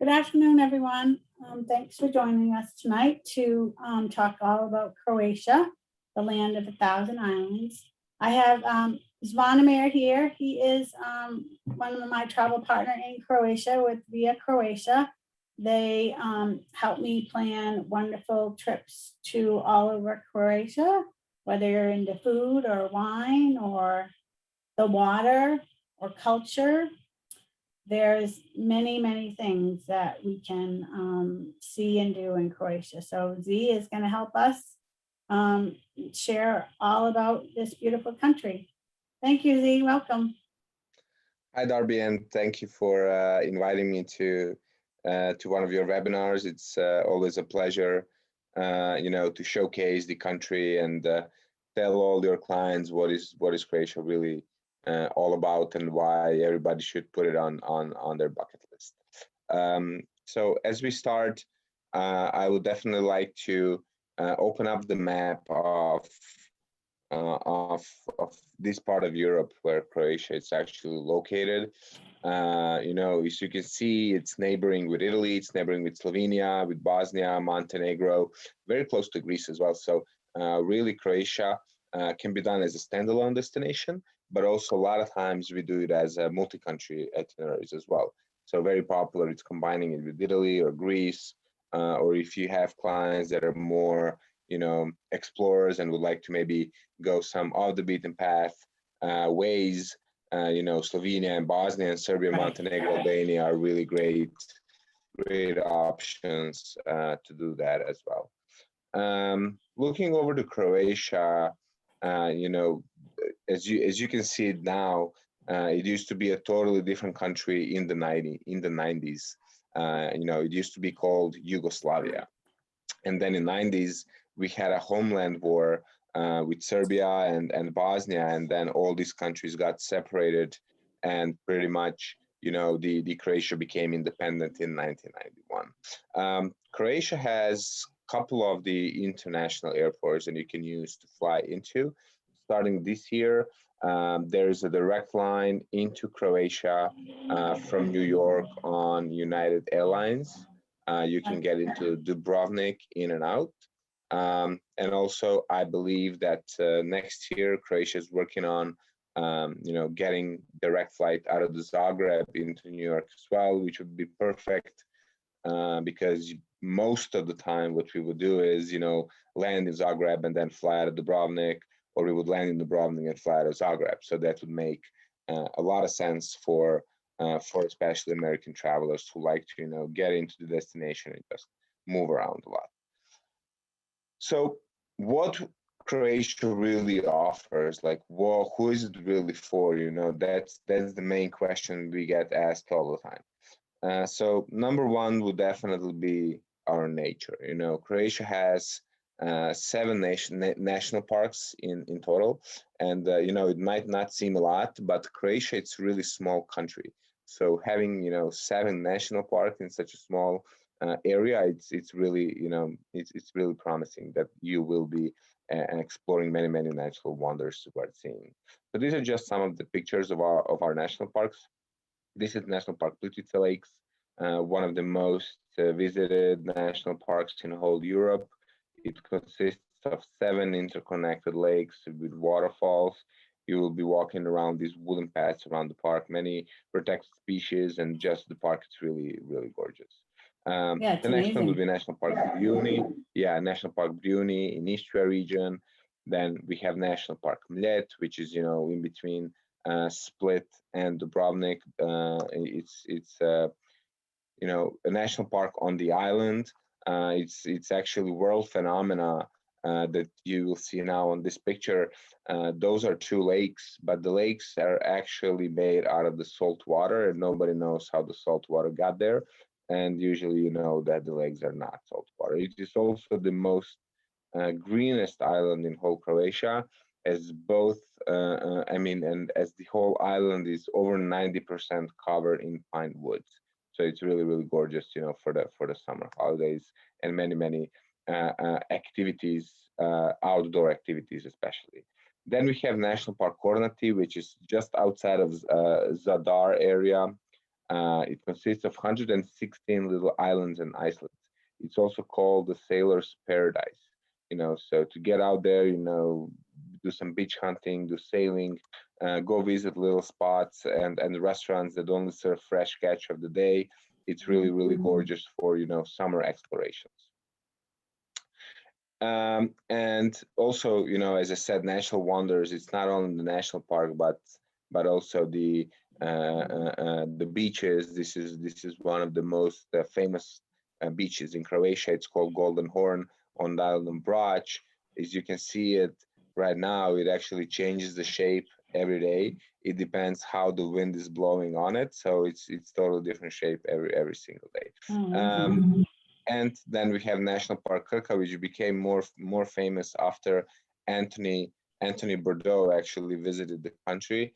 Good afternoon, everyone. Thanks for joining us tonight to talk all about Croatia, the land of 1,000 islands. I have Zvonimir here. He is one of my travel partner in Croatia with Via Croatia. They help me plan wonderful trips to all over Croatia, whether you're into food or wine or the water or culture. There's many things that we can see and do in Croatia. So Z is going to help us share all about this beautiful country. Thank you, Z. Welcome. Hi, Darby, and thank you for inviting me to one of your webinars. It's always a pleasure, to showcase the country and tell all your clients what is Croatia really all about and why everybody should put it on their bucket list. So as we start, I would definitely like to open up the map of this part of Europe where Croatia is actually located. As you can see, it's neighboring with Italy, it's neighboring with Slovenia, with Bosnia, Montenegro, very close to Greece as well. So really Croatia can be done as a standalone destination, but also a lot of times we do it as a multi-country itineraries as well. So very popular, it's combining it with Italy or Greece, or if you have clients that are more, explorers and would like to maybe go some off the beaten path ways, Slovenia and Bosnia and Serbia, Montenegro, Albania are really great options to do that as well. Looking over to Croatia, as you can see it now, it used to be a totally different country in the 90s. It used to be called Yugoslavia, and then in 90s we had a homeland war with Serbia and Bosnia, and then all these countries got separated, and pretty much the Croatia became independent in 1991. Croatia has a couple of the international airports that you can use to fly into. Starting this year, there's a direct line into Croatia from New York on United Airlines. You can get into Dubrovnik in and out. And also, I believe that next year, Croatia is working on, getting direct flight out of the Zagreb into New York as well, which would be perfect because most of the time what we would do is, land in Zagreb and then fly out of Dubrovnik, or we would land in Dubrovnik and fly out of Zagreb. So that would make a lot of sense for especially American travelers who like to, get into the destination and just move around a lot. So what Croatia really offers, like, who is it really for? That's the main question we get asked all the time. So number one would definitely be our nature. Croatia has 7 national parks in total, and it might not seem a lot, but Croatia, it's a really small country. So having 7 national parks in such a small area, it's really it's really promising that you will be exploring many natural wonders worth seeing. So these are just some of the pictures of our national parks. This is National Park Plitvice Lakes, one of the most visited national parks in whole Europe. It consists of 7 interconnected lakes with waterfalls. You will be walking around these wooden paths around the park, many protected species, and just the park is really gorgeous. Yeah, it's The next one will amazing. be National Park Brijuni. Yeah, National Park Brijuni in Istria region. Then we have National Park Mljet, which is in between Split and Dubrovnik. It's a national park on the island. It's actually world phenomena that you will see now on this picture. Those are 2 lakes, but the lakes are actually made out of the salt water, and nobody knows how the salt water got there. And usually, that the lakes are not salt water. It is also the most greenest island in whole Croatia, as both, and as the whole island is over 90% covered in pine woods. So it's really gorgeous, for the summer holidays, and many activities, outdoor activities especially. Then we have National Park Kornati, which is just outside of Zadar area. It consists of 116 little islands and islets. It's also called the sailor's paradise. So to get out there, do some beach hunting, do sailing, go visit little spots and restaurants that only serve fresh catch of the day. It's really, really gorgeous for, summer explorations. And also, as I said, natural wonders. It's not only the national park, but also the beaches. This is one of the most famous beaches in Croatia. It's called Golden Horn on the island Brac. As you can see it right now, it actually changes the shape every day. It depends how the wind is blowing on it, so it's totally different shape every single day. And then we have National Park Krka, which became more famous after Anthony Bordeaux actually visited the country,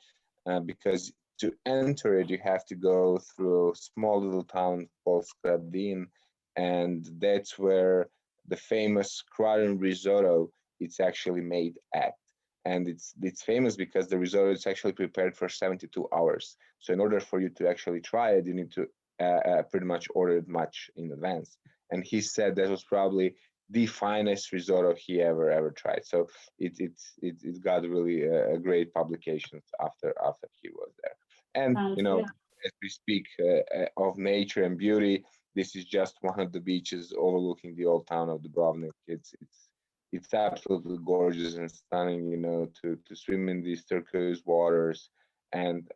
because to enter it you have to go through a small little town called Skradin, and that's where the famous Croatian risotto it's actually made at. And it's famous because the risotto is actually prepared for 72 hours. So in order for you to actually try it, you need to pretty much order it much in advance. And he said that was probably the finest risotto he ever tried. So it got really great publications after he was there. And as we speak of nature and beauty, this is just one of the beaches overlooking the old town of Dubrovnik. It's absolutely gorgeous and stunning, to swim in these turquoise waters and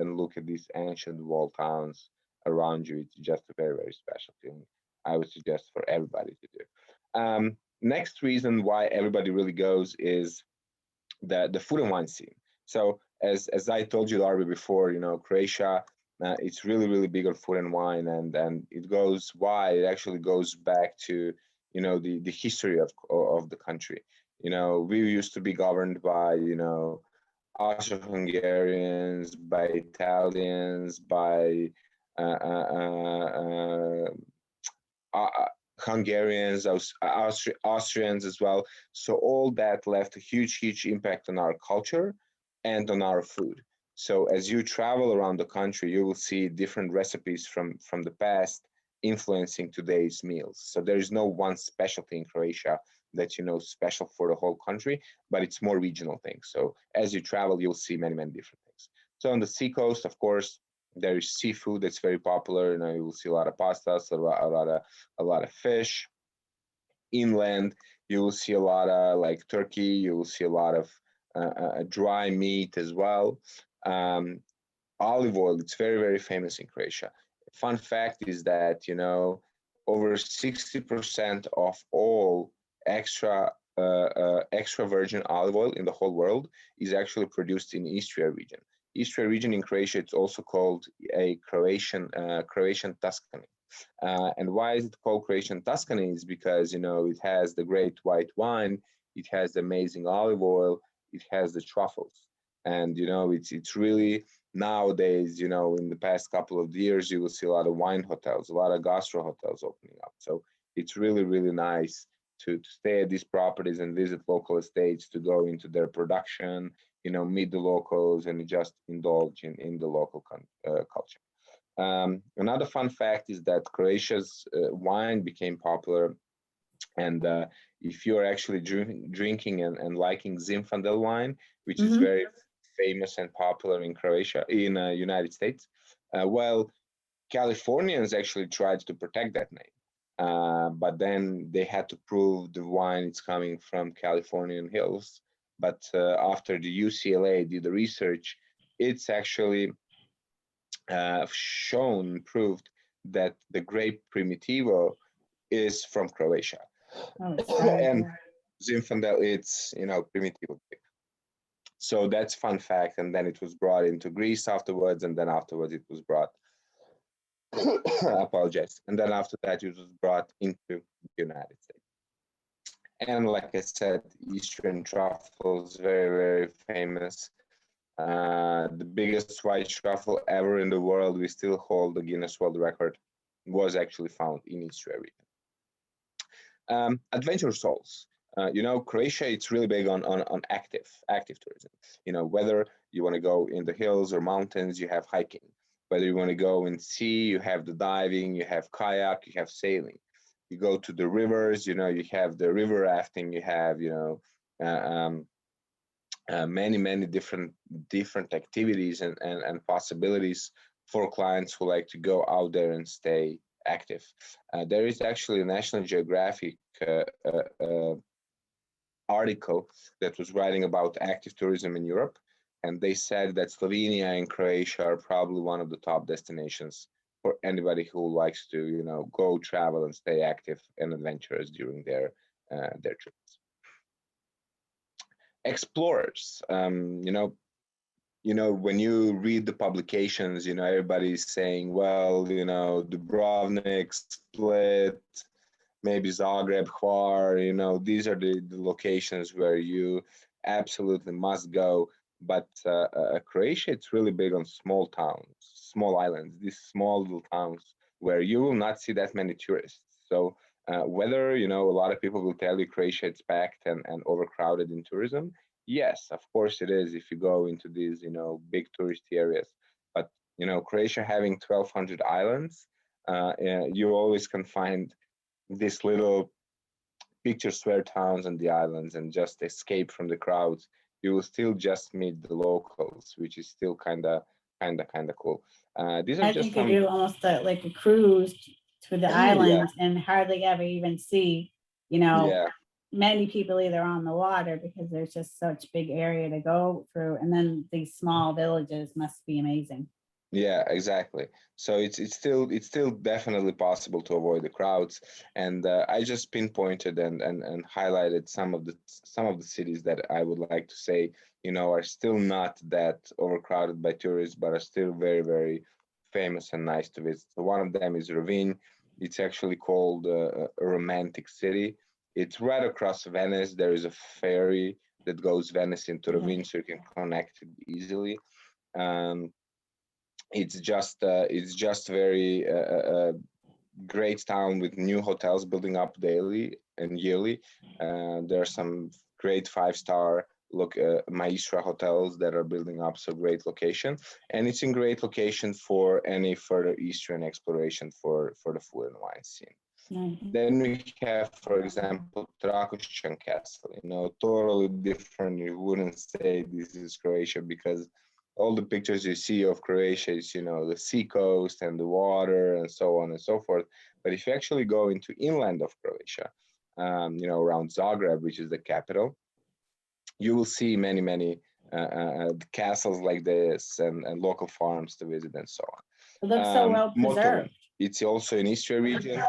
look at these ancient walled towns around you. It's just a very, very special feeling. I would suggest for everybody to do. Next reason why everybody really goes is the food and wine scene. So as I told you, Darby, before, Croatia, it's really, really big on food and wine, and it actually goes back to the history of the country. We used to be governed by Austro-Hungarians, by Italians, by Hungarians, Austrians as well. So all that left a huge impact on our culture and on our food. So as you travel around the country, you will see different recipes from the past influencing today's meals. So there is no one specialty in Croatia that's special for the whole country, but it's more regional things. So as you travel, you'll see many different things. So on the seacoast, of course, there is seafood that's very popular. You will see a lot of pastas, a lot of fish. Inland, you will see a lot of like turkey. You will see a lot of dry meat as well. Olive oil, it's very, very famous in Croatia. Fun fact is that over 60% of all extra virgin olive oil in the whole world is actually produced in Istria region. Istria region in Croatia, it's also called a Croatian Tuscany. And why is it called Croatian Tuscany? Is because it has the great white wine, it has the amazing olive oil, it has the truffles, and it's really nowadays. In the past couple of years, you will see a lot of wine hotels, a lot of gastro hotels opening up. So it's really, really nice to stay at these properties and visit local estates, to go into their production, meet the locals and just indulge in the local culture. Another fun fact is that Croatia's wine became popular, and if you're actually drinking and liking Zinfandel wine, which is very famous and popular in Croatia, in United States, well, Californians actually tried to protect that name, but then they had to prove the wine is coming from Californian hills. But after the UCLA did the research, it's actually proved that the grape Primitivo is from Croatia. And Zinfandel, it's, Primitivo grape. So that's fun fact. And then it was brought into Greece afterwards, and then afterwards it was brought, I apologize. And then after that, it was brought into the United States. And like I said, Eastern truffles, very, very famous. The biggest white truffle ever in the world, we still hold the Guinness World Record, was actually found in Istria region. Adventure souls. Croatia, it's really big on active tourism. Whether you want to go in the hills or mountains, you have hiking. Whether you want to go and sea, you have the diving, you have kayak, you have sailing. You go to the rivers, you know, you have the river rafting, you have, you know, many different activities and possibilities for clients who like to go out there and stay active. There is actually a National Geographic article that was writing about active tourism in Europe, and they said that Slovenia and Croatia are probably one of the top destinations for anybody who likes to, you know, go travel and stay active and adventurous during their trips. Explorers, you know, when you read the publications, you know, everybody's saying, well, you know, Dubrovnik, Split, maybe Zagreb, Hvar, you know, these are the locations where you absolutely must go. But Croatia, it's really big on small towns, small islands, these small little towns where you will not see that many tourists. So whether, you know, a lot of people will tell you Croatia, it's packed and overcrowded in tourism. Yes, of course it is if you go into these, you know, big touristy areas. But, you know, Croatia having 1,200 islands, you always can find these little picture towns on the islands and just escape from the crowds. You will still just meet the locals, which is still kind of cool. These are I just think you some. do almost like a cruise to the Yeah, islands and hardly ever even see, you know, yeah. many people either on the water because there's just such big area to go through. And then these small villages must be amazing. Yeah, exactly. So it's still definitely possible to avoid the crowds, and I just pinpointed and highlighted some of the cities that I would like to say, you know, are still not that overcrowded by tourists, but are still very famous and nice to visit. So one of them is Rovinj. It's actually called a romantic city. It's right across Venice. There is a ferry that goes Venice into Mhm. Rovinj, so you can connect it easily. Um, it's just very great town with new hotels building up daily and yearly. There are some great five-star look Maistra hotels that are building up, so great location, and it's in great location for any further eastern exploration for the food and wine scene. Nice. Then we have, for example, Trakošćan Castle. You know, totally different. You wouldn't say this is Croatia because all the pictures you see of Croatia is, you know, the sea coast and the water and so on and so forth. But if you actually go into inland of Croatia, you know, around Zagreb, which is the capital, you will see many castles like this and local farms to visit and so on. It looks so well Motovun, preserved. it's also in Istria region.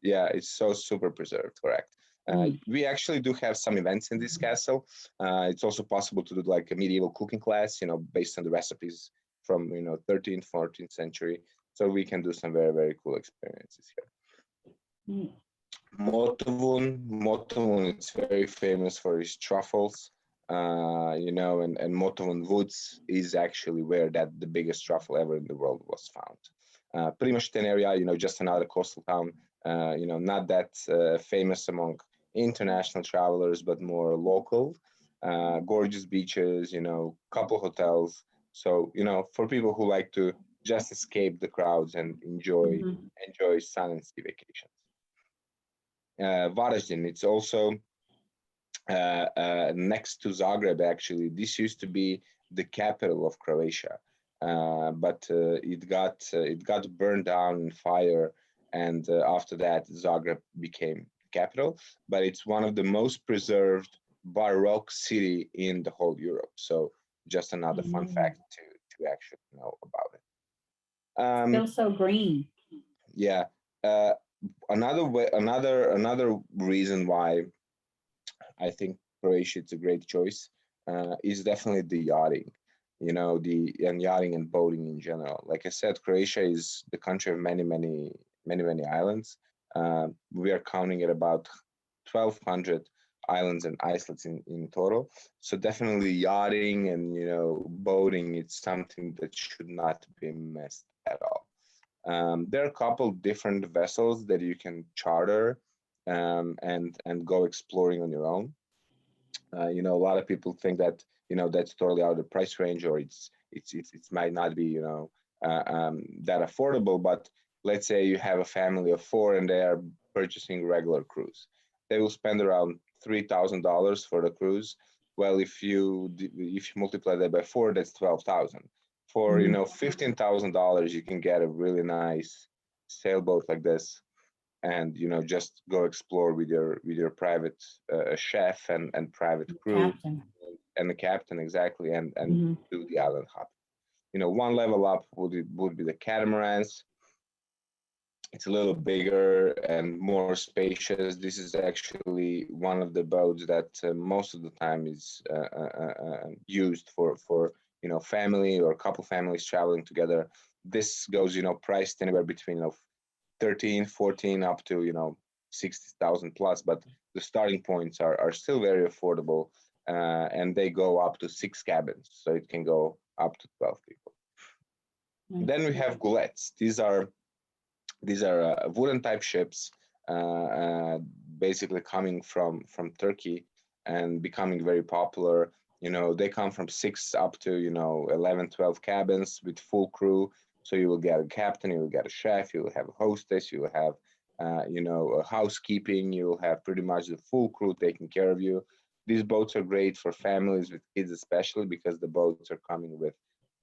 Yeah, it's so super preserved, correct. Mm. We actually do have some events in this castle. It's also possible to do like a medieval cooking class, you know, based on the recipes from, you know, 13th, 14th century. So we can do some very cool experiences here. Mm. Motovun, it's very famous for its truffles, you know, and Motovun Woods is actually where that the biggest truffle ever in the world was found. Primošten area, you know, just another coastal town, you know, not that famous among international travelers, but more local. Gorgeous beaches, you know, couple hotels. So, you know, for people who like to just escape the crowds and Mhm. enjoy sun and sea vacations. Varaždin, it's also next to Zagreb. Actually, this used to be the capital of Croatia, but it got burned down in fire, and after that, Zagreb became capital. But it's one of the most preserved Baroque city in the whole Europe. So just another fun Mm. fact to actually know about it. Still so green. Yeah. Uh, another reason why I think Croatia is a great choice. Is definitely the yachting, you know, the and yachting and boating in general. Like I said, Croatia is the country of many islands. We are counting at about 1,200 islands and islets in total. So definitely yachting and, you know, boating. It's something that should not be missed at all. There are a couple different vessels that you can charter and go exploring on your own. You know, a lot of people think that, you know, that's totally out of the price range, or it might not be, you know, that affordable. But let's say you have a family of 4 and they are purchasing regular cruise. They will spend around $3,000 for the cruise. Well, if you multiply that by 4, that's 12,000. For $15,000, you can get a really nice sailboat like this, and just go explore with your private chef and private crew Captain. and the captain, exactly, and Mhm. do the island hop. One level up would be the catamarans. It's a little bigger and more spacious. This is actually one of the boats that most of the time is used for family or couple families traveling together. This goes priced anywhere between 13, 14 up to 60,000 plus, but the starting points are still very affordable, and they go up to 6 cabins, so it can go up to 12 people. Nice. Then we have goulettes. These are wooden type ships, basically coming from Turkey and becoming very popular. They come from 6 up to 11, 12 cabins with full crew. So you will get a captain, you will get a chef, you will have a hostess, you will have a housekeeping, you will have pretty much the full crew taking care of you. These boats are great for families with kids, especially because the boats are coming with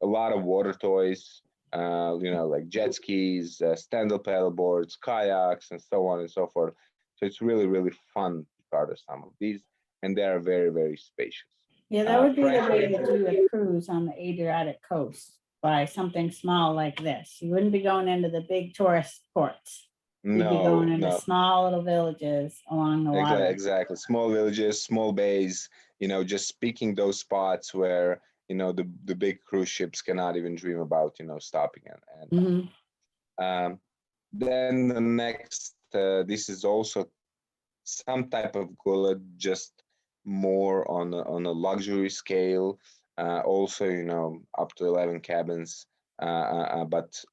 a lot of water toys, like jet skis, stand-up paddle boards, kayaks, and so on and so forth. So it's really, really fun to charter some of these, and they are very, very spacious. Yeah, that would be the way Frankly, to do a cruise on the Adriatic coast, by something small like this. You wouldn't be going into the big tourist ports. You'd be going into no, small little villages along the water. exactly. Small villages, small bays, just picking those spots where, the big cruise ships cannot even dream about, stopping and Mhm. then the next, this is also some type of gullet, just more on a luxury scale. Also, up to 11 cabins, but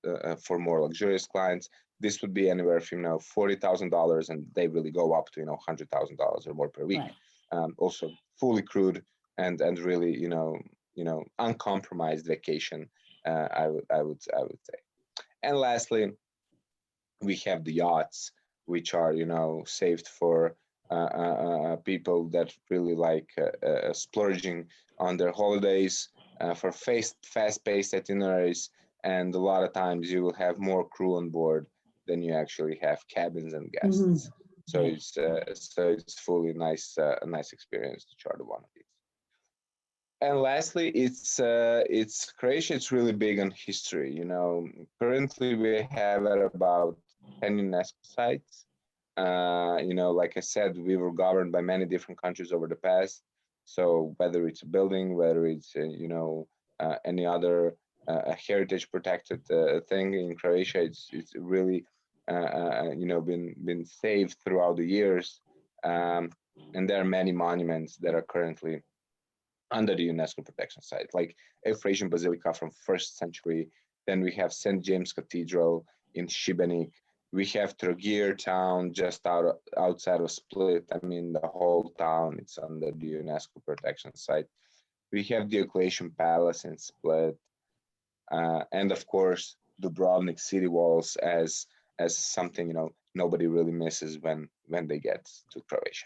for more luxurious clients, this would be anywhere from $40,000, and they really go up to $100,000 or more per week. Right. Also, fully crewed and really uncompromised vacation. I would say. And lastly, we have the yachts, which are saved for people that really like splurging on their holidays, for fast-paced itineraries, and a lot of times you will have more crew on board than you actually have cabins and guests. So Right. it's fully nice, a nice experience to charter one of these. And lastly, it's Croatia. It's really big on history. Currently we have at about 10 UNESCO sites. Like I said, we were governed by many different countries over the past. So whether it's a building, whether it's any other heritage protected thing in Croatia, it's really been saved throughout the years. And there are many monuments that are currently under the UNESCO protection site, like Euphrasia Basilica from 1st century. Then we have St. James Cathedral in Šibenik. We have Trogir town just outside of Split. I mean, the whole town, it's under the UNESCO protection site. We have Diocletian Palace in Split. And of course, Dubrovnik city walls as something, nobody really misses when they get to Croatia.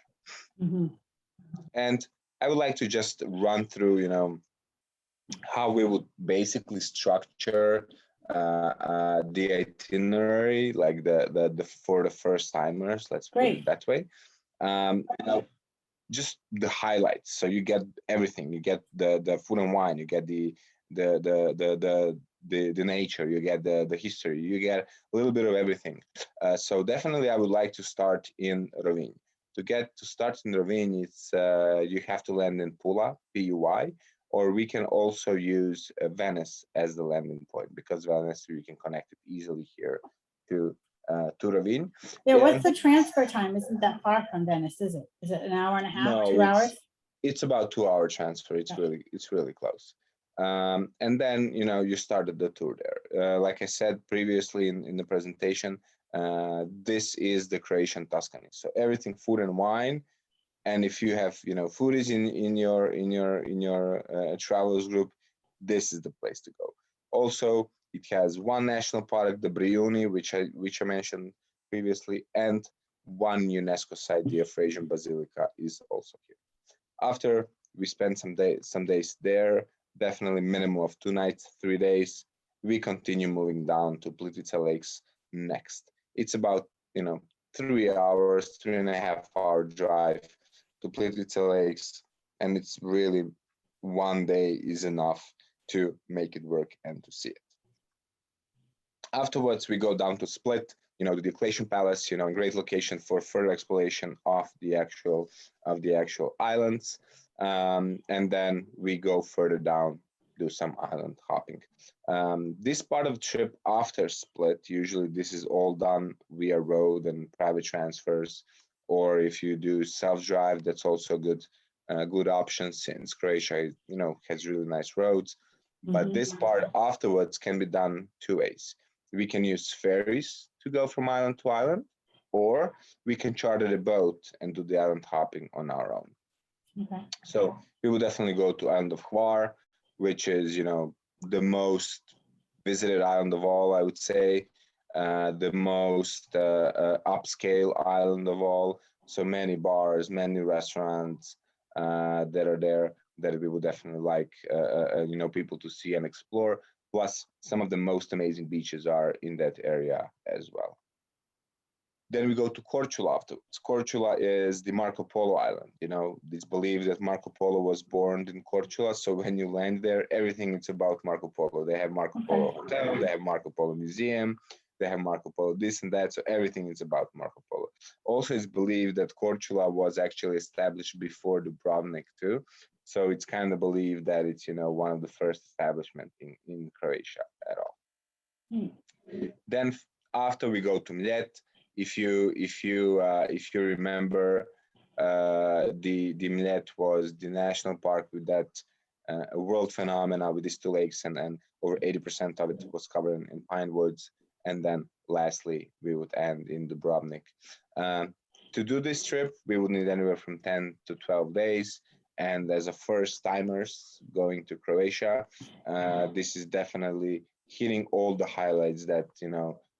Mhm. And I would like to just run through, how we would basically structure the itinerary, like the for the first timers. Let's put Great. it that way. Just the highlights. So you get everything. You get the food and wine. You get the nature. You get the history. You get a little bit of everything. So definitely, I would like to start in Rovinj. To start in Rovinj, it's you have to land in Pula, PUI, or we can also use Venice as the landing point, because Venice, we can connect it easily here to Rovinj. Yeah, what's the transfer time? Isn't that far from Venice, is it? Is it an hour and a half, No, 2 hours? it's about 2 hour transfer. It's Yeah. really close. And then you started the tour there. Like I said previously in the presentation, this is the Croatian Tuscany. So everything food and wine. And if you have foodies in your travelers group, this is the place to go. Also, It has one national park, the Brijuni, which I mentioned previously, and one UNESCO site, the Afrasian Basilica, is also here. After we spend some days there, definitely minimum of 2 nights, 3 days, we continue moving down to Plitvice Lakes next. It's about 3 hours, 3.5 hour drive to Plitvice Lakes, and it's really one day is enough to make it work and to see it. Afterwards, we go down to Split, the Diocletian Palace, a great location for further exploration of the actual islands. And then we go further down, do some island hopping. This part of the trip after Split, usually this is all done via road and private transfers, or if you do self-drive, that's also good option since Croatia, has really nice roads. But this part afterwards can be done 2 ways. We can use ferries to go from island to island, or we can charter a boat and do the island hopping on our own. Okay. So we would definitely go to island of Hvar, which is, the most visited island of all, I would say, the most upscale island of all. So many bars, many restaurants that are there that we would definitely like, people to see and explore. Plus, some of the most amazing beaches are in that area as well. Then we go to Korčula afterwards. Korčula is the Marco Polo island. It's believed that Marco Polo was born in Korčula. So when you land there, everything is about Marco Polo. They have Marco Polo Hotel, they have Marco Polo Museum, they have Marco Polo this and that. So everything is about Marco Polo. Also, it's believed that Korčula was actually established before Dubrovnik too. So it's kind of believed that it's, one of the first establishments in Croatia at all. Then after we go to Mljet, if you remember, the Mljet was the national park with that world phenomena with these 2 lakes, and over 80% of it was covered in pine woods. And then lastly, we would end in Dubrovnik. To do this trip, we would need anywhere from 10 to 12 days. And as a first timers going to Croatia, this is definitely hitting all the highlights that,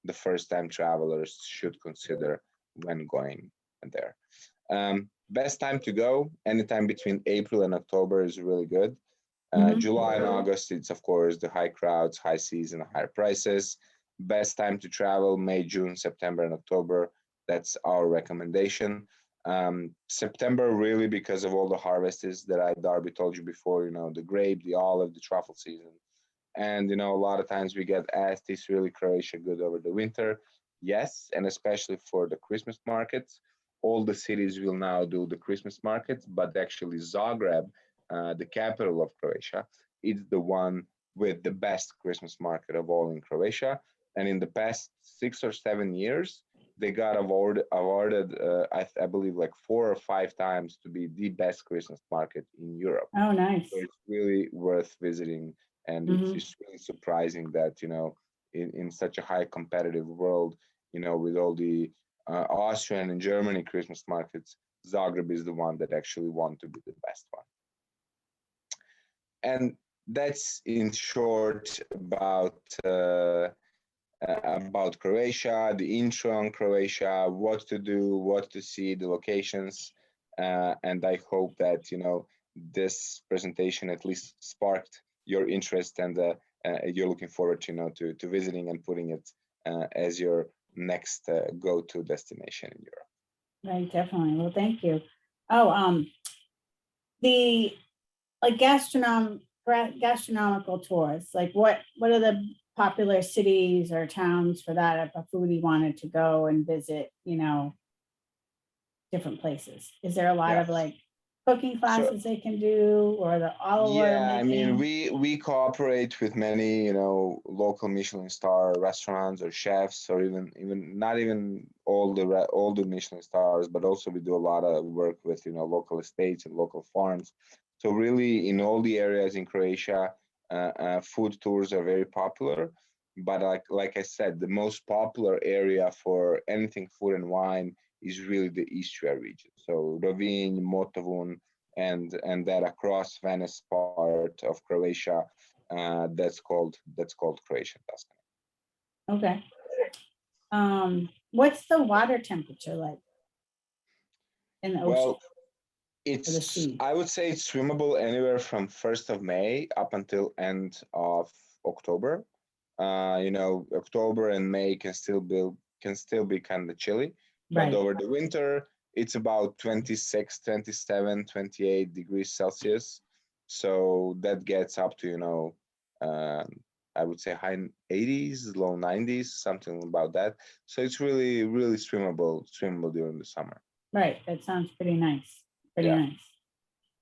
the first time travelers should consider when going there. Best time to go, anytime between April and October is really good. July and August, it's of course the high crowds, high season, higher prices. Best time to travel, May, June, September, and October. That's our recommendation. September, really, because of all the harvests that Darby told you before, the grape, the olive, the truffle season. And, a lot of times we get asked, is really Croatia good over the winter? Yes, and especially for the Christmas markets. All the cities will now do the Christmas markets, but actually Zagreb, the capital of Croatia, is the one with the best Christmas market of all in Croatia. And in the past 6 or 7 years, they got awarded I believe, like 4 or 5 times to be the best Christmas market in Europe. Oh, nice. So it's really worth visiting. And it's really surprising that, in such a high competitive world, with all the Austrian and Germany Christmas markets, Zagreb is the one that actually want to be the best one. And that's in short about Croatia, the intro on Croatia, what to do, what to see, the locations. And I hope that, this presentation at least sparked your interest, and you're looking forward to visiting and putting it as your next go-to destination in Europe. Right, definitely. Well, thank you. Oh, the gastronomical tours, like what are the popular cities or towns for that if a foodie wanted to go and visit, different places? Is there a lot of cooking classes they can do, or the olive oil making? I mean, we cooperate with many, local Michelin star restaurants or chefs, or even not even all the Michelin stars, but also we do a lot of work with, local estates and local farms. So really, in all the areas in Croatia, food tours are very popular. But like I said, the most popular area for anything food and wine is really the Istria region. So Rovinj, Motovun, and that across Venice part of Croatia, That's called Croatian Tuscany. Okay. What's the water temperature like in the ocean Well, or the sea? I would say it's swimmable anywhere from 1st of May up until end of October. October and May can still be kind of chilly, but Right. over the winter it's about 26, 27, 28 degrees Celsius. So that gets up to, um, I would say high 80s, low 90s, something about that. So it's really, really swimmable during the summer. Right. That sounds pretty nice. Pretty Yeah.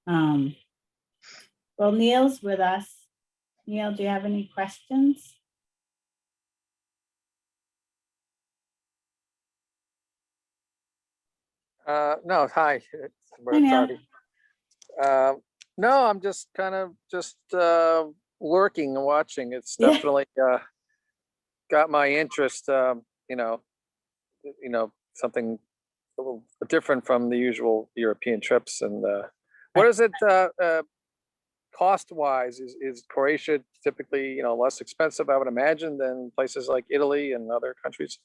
nice. Well, Neil's with us. Neil, do you have any questions? No, hi. Hi, Neil. Sorry. No, I'm just kind of just lurking and watching. It's Yeah. definitely got my interest. Something a little different from the usual European trips. And what is it cost-wise? Is Croatia typically less expensive, I would imagine, than places like Italy and other countries?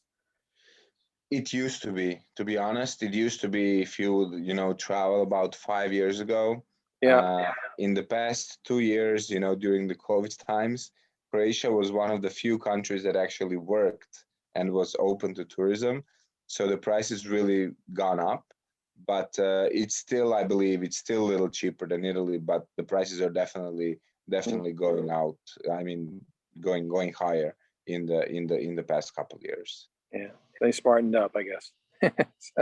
It used to be honest, it used to be if you would, travel about 5 years ago. Yeah. In the past 2 years, during the COVID times, Croatia was one of the few countries that actually worked and was open to tourism. So the price has really gone up, but it's still, I believe, it's still a little cheaper than Italy, but the prices are definitely going out. I mean, going higher in the past couple of years. Yeah, they smartened up, I guess.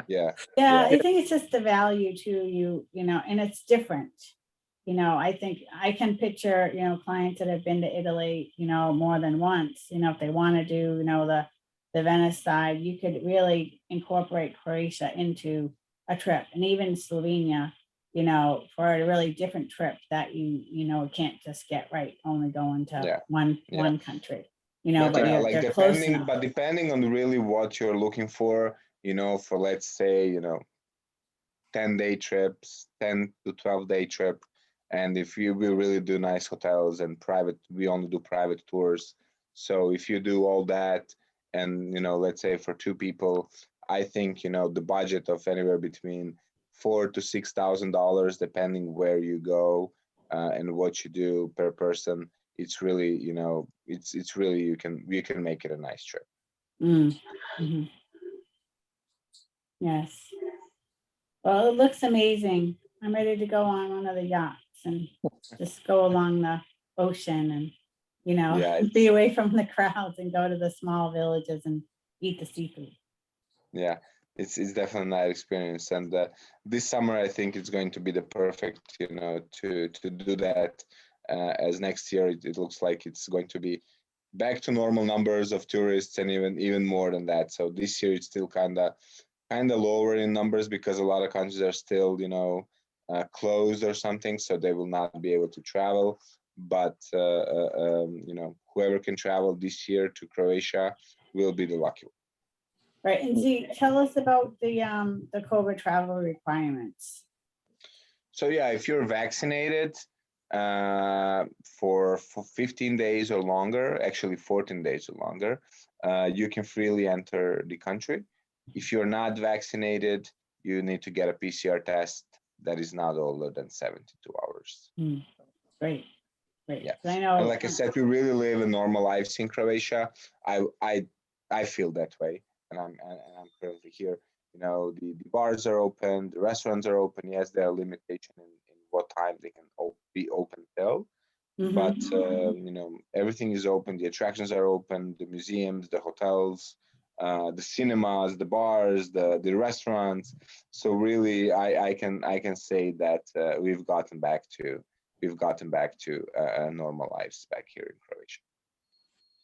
Yeah. Yeah, I think it's just the value to and it's different. I think I can picture, clients that have been to Italy, more than once, if they want to do, the Venice side, you could really incorporate Croatia into a trip, and even Slovenia, for a really different trip that you can't just get right, only going to Yeah. one country, But but yeah, like they're close enough. depending on really what you're looking for, for let's say, 10-day trips, 10 to 12-day trip. And if we really do nice hotels and we only do private tours. So if you do all that and, let's say for two people, I think, the budget of anywhere between $4,000 to $6,000, depending where you go and what you do per person. It's really, it's really, you can make it a nice trip. Mhm. Yes. Well, it looks amazing. I'm ready to go on one of the yachts and just go along the ocean and, Yeah, be away from the crowds and go to the small villages and eat the seafood. yeah, it's definitely a nice experience. And this summer, I think it's going to be the perfect, to do that. As next year, it looks like it's going to be back to normal numbers of tourists and even more than that. So this year it's still kind of lower in numbers because a lot of countries are still, closed or something, so they will not be able to travel. But whoever can travel this year to Croatia will be the lucky one. Right. And Z, tell us about the COVID travel requirements. So yeah, if you're vaccinated for 15 days or longer, actually 14 days or longer, you can freely enter the country. If you're not vaccinated, you need to get a PCR test that is not older than 72 hours. Great. Yeah. I know. And like I said, we really live a normal lives in Croatia. I feel that way, and I'm currently here. The bars are open, the restaurants are open. Yes, there are limitations in what time they can be open till, but everything is open. The attractions are open, the museums, the hotels, the cinemas, the bars, the restaurants. So really, I can say that we've gotten back to normal lives back here in Croatia.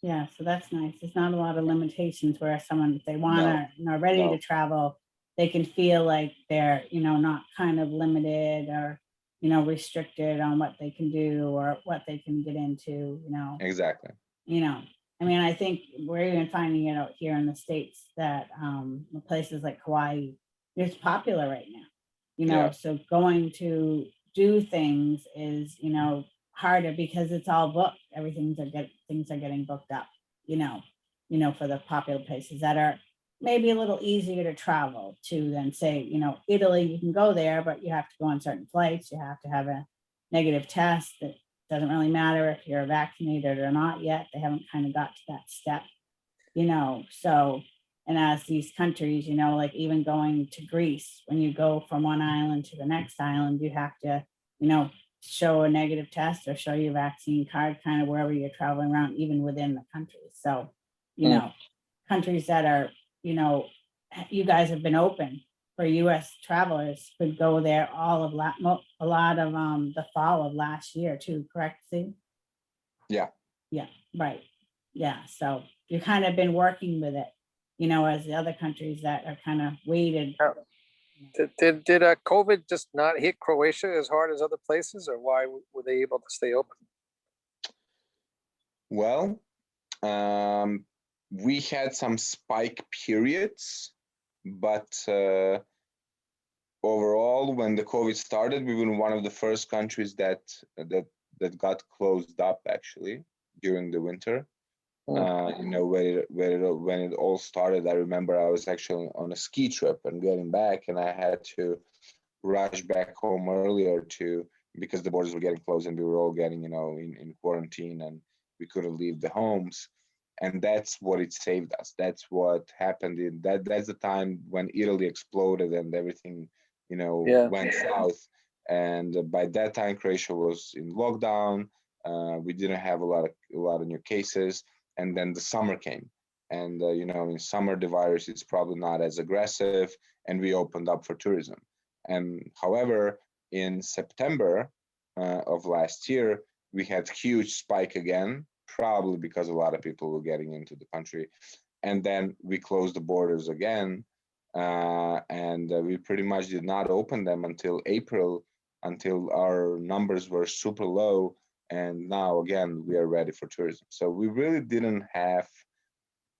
Yeah, so that's nice. There's not a lot of limitations where someone, if they want to, are ready to travel, they can feel like they're, not kind of limited or, restricted on what they can do or what they can get into, Exactly. I mean, I think we're even finding it out here in the States that places like Hawaii, it's popular right now, Yeah. so going to do things is, harder because it's all booked. Things are getting booked up, for the popular places that are maybe a little easier to travel to than say, Italy, you can go there, but you have to go on certain flights. You have to have a negative test. That doesn't really matter if you're vaccinated or not yet. They haven't kind of got to that step, so, and as these countries, like even going to Greece, when you go from one island to the next island, you have to, show a negative test or show your vaccine card kind of wherever you're traveling around, even within the country. So, countries that are, you guys have been open for US travelers could go there a lot of the fall of last year too, correct, Steve? Yeah. Yeah, right. Yeah, so you kind of been working with it, as the other countries that are kind of waited. Did COVID just not hit Croatia as hard as other places, or why were they able to stay open? Well, we had some spike periods, but overall, when the COVID started, we were one of the first countries that got closed up actually during the winter. When it all started, I remember I was actually on a ski trip and getting back, and I had to rush back home earlier because the borders were getting closed and we were all getting, in quarantine and we couldn't leave the homes. And that's what it saved us. That's what happened that's the time when Italy exploded and everything, went south. And by that time, Croatia was in lockdown. We didn't have a lot of new cases. And then the summer came, and in summer the virus is probably not as aggressive, and we opened up for tourism. And however, in September of last year, we had huge spike again, probably because a lot of people were getting into the country, and then we closed the borders again, and we pretty much did not open them until April, until our numbers were super low. And now again, we are ready for tourism. So we really didn't have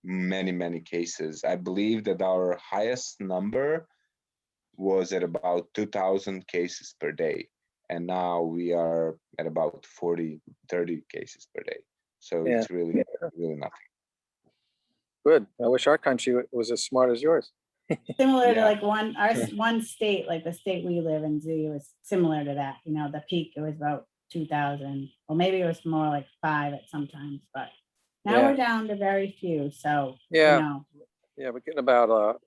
many cases. I believe that our highest number was at about 2,000 cases per day. And now we are at about 40, 30 cases per day. So it's really nothing. Good. I wish our country was as smart as yours. Similar to like one state, like the state we live in, Z, was similar to that. The peak, it was about 2,000, or maybe it was more like 5 at sometimes, but now we're down to very few. So we're getting about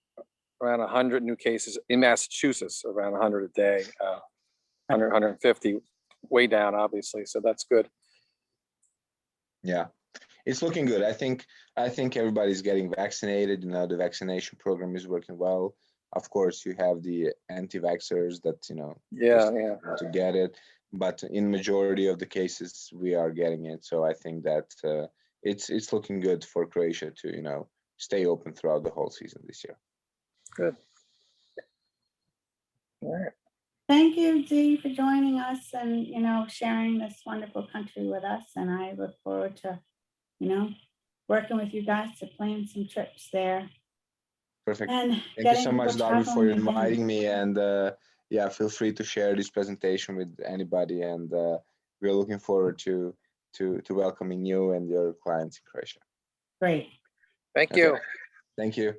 around 100 new cases in Massachusetts, around 100 a day, 100, 150, way down, obviously. So that's good. Yeah, it's looking good. I think everybody's getting vaccinated. The vaccination program is working well. Of course, you have the anti-vaxxers that to get it, but in majority of the cases we are getting it. So I think that it's looking good for Croatia to stay open throughout the whole season this year. Good. All right. Thank you, Dee, for joining us and sharing this wonderful country with us. And I look forward to working with you guys to plan some trips there. Perfect. And thank you so much, Darby, for inviting me. And feel free to share this presentation with anybody. And we're looking forward to welcoming you and your clients in Croatia. Great. Thank you. Thank you.